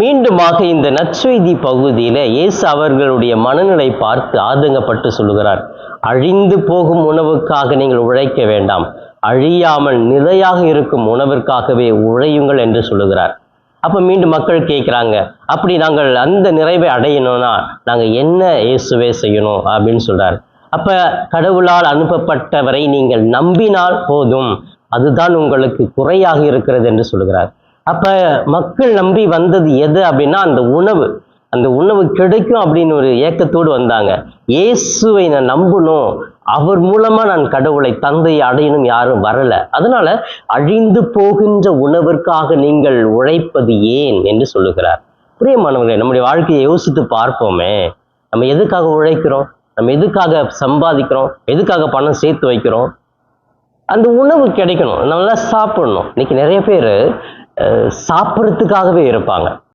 மீண்டுமாக இந்த நற்செய்தி பகுதியில இயேசு அவர்களுடைய மனநிலை பார்த்து ஆதங்கப்பட்டு சொல்லுகிறார், அழிந்து போகும் உணவுக்காக நீங்கள் உழைக்க வேண்டாம், அழியாமல் நிலையாக இருக்கும் உணவிற்காகவே உழையுங்கள் என்று சொல்லுகிறார். அப்ப மீண்டும் மக்கள் கேட்குறாங்க, அப்படி நாங்கள் அந்த நிறைவை அடையணும்னா நாங்கள் என்ன இயேசுவே செய்யணும் அப்படின்னு சொல்றார். அப்ப கடவுளால் அனுப்பப்பட்டவரை நீங்கள் நம்பினால் போதும், அதுதான் உங்களுக்கு குறையாக இருக்கிறது என்று சொல்லுகிறார். அப்ப மக்கள் நம்பி வந்தது எது அப்படின்னா அந்த உணவு கிடைக்கும் அப்படின்னு ஒரு ஏக்கத்தோடு வந்தாங்க. இயேசுவை நான் நம்பணும், அவர் மூலமா நான் கடவுளை தந்தையை அடையணும் யாரும் வரல. அதனால அழிந்து போகின்ற உணவிற்காக நீங்கள் உழைப்பது ஏன் என்று சொல்லுகிறார். பிரியமானவர்களே, நம்முடைய வாழ்க்கையை யோசித்து பார்ப்போமே. நம்ம எதுக்காக உழைக்கிறோம்? நம்ம எதுக்காக சம்பாதிக்கிறோம்? எதுக்காக பணம் சேர்த்து வைக்கிறோம்? அந்த உணவு கிடைக்கணும், நல்லா சாப்பிடணும். இன்னைக்கு நிறைய பேர் சாப்பிட்றதுக்காகவே இருப்பாங்க.